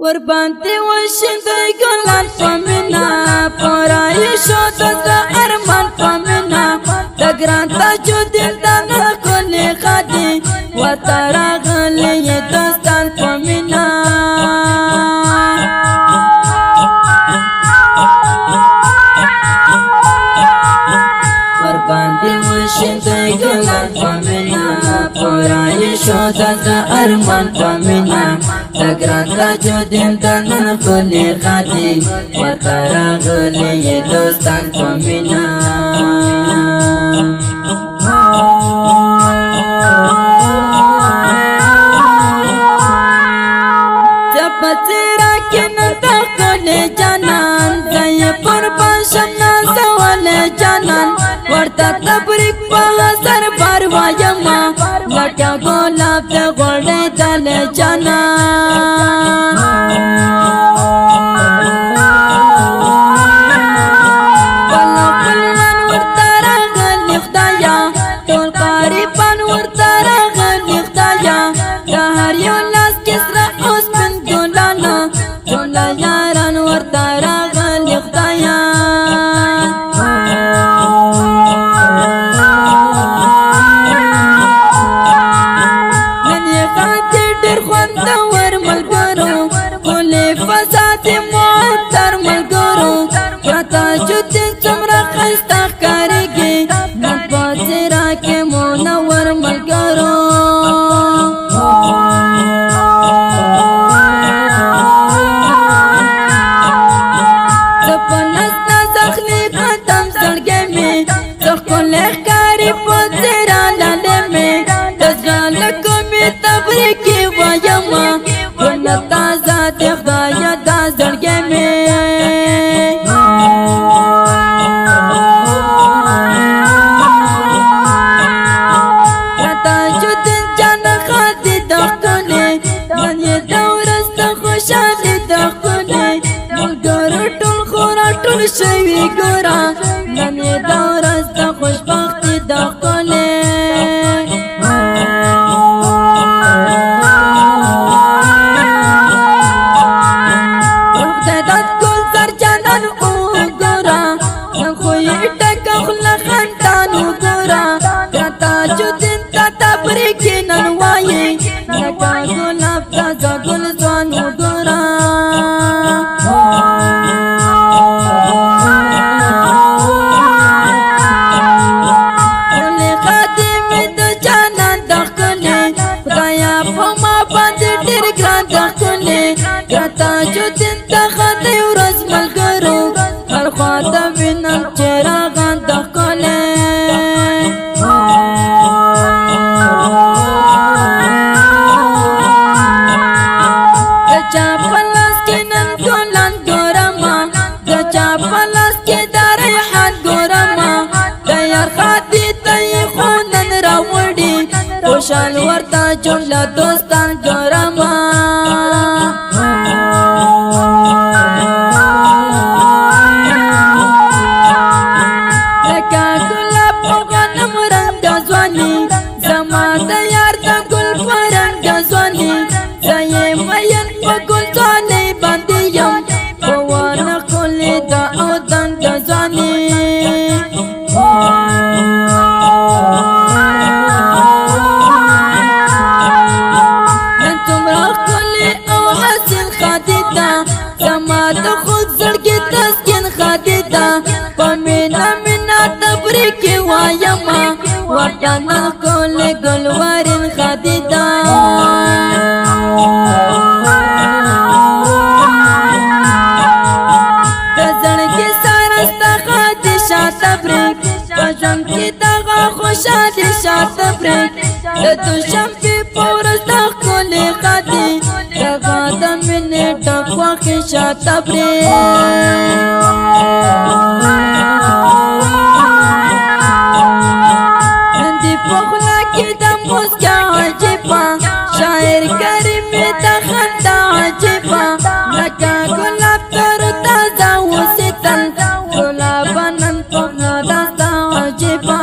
ورباندې وشیندې ګلان په مینا پرای شو د ارمان په مینا د ګران تاجودین د نکلې خدي وترغلې دستان په مینا ورباندې وشیندې ګلان په مینا پرای شو د ارمان په مینا دگران تاجودین دنن کلی خاتی وترغلی دوستان په مینا زپتیرا کې نتا کلی جانان زای قربان شمنا سوال جانان ورته تبریک په سر بار وایما لکه ګلاب د غوړې دل جانان بلا بلان ورته راغلی خدایا ټول قریبان ورته راغلی خدایا د هر یو لاس کې سره اوس من ګلانه ټول یاران ورته راغلی خدایا تبریکی وایما ونه تازه د خدای د زړګي مې تاجودین جان خاطی د خپلې من یې د ورځ خوشالي د خپلې ملګرو ټول خورا ټول شوي ګورا من یې د ورځ خوشبختي د خپلې تاجودین تختی ورځ ملګرو هر خوا ته وینم چراغان د ښکلې د چا په لاس کې نن ګلان ګورمه د چا په لاس کې د ریحان ګورمه د یار خاطي ته یې خو نن راوړي خوشحال ورته جمله دوستان ګورمه تبریکی وایما وطن کل گلوارین خدیدا دزړګي سارستا خدي شاته بریک پجم کی دغه خوشالي شاته بریک د دوشم په پورستا کل خدي دغه د منټ خو شاته بریک شاعر کریم ته خندا عجیبه لکه ګلاب تر تازه وسیتل ګلابنن په داستا عجیبه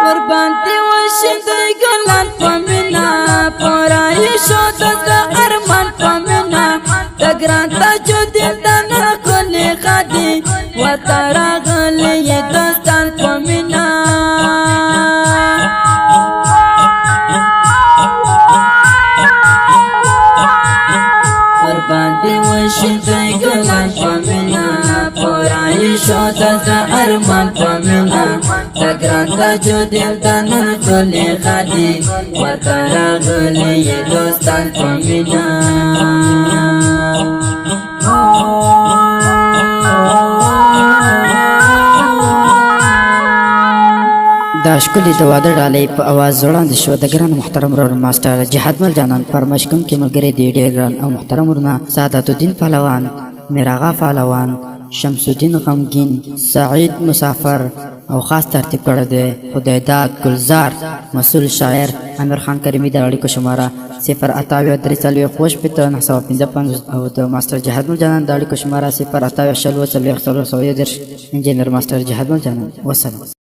وربا باندې وشیندې ګلان په مینا پورای شو د ارمان په مینا د ګران تاجدین د نن کلی خدي ورته راغلی دوستان په مینا باندې وشیندې ګلان په مینا پورای شو د ارمان په مینا د ګران تاجدین د نن کلی خدي ورته راغلی دوستان په مینا دا ښکلې د واده ډالۍ په اواز وړاندې شوه د ګران محترم ورور ماسټر جهادمل جانان فرمایش کوونکي ملګري دي ډېر ګران او محترم ورونه سعادت الدین پهلوان میراغا پهلوان شمس الدین غمګین سعید مسافر او خاص ترتیب کړی دی خدایداد ګلزار مسئول شاعر امیر خان کریمي د اړیکو شماره 088 او د ماسټر جهادمل جانان د اړیکو شماره 088 انجینر ماسټر جهادمل جانان وسلام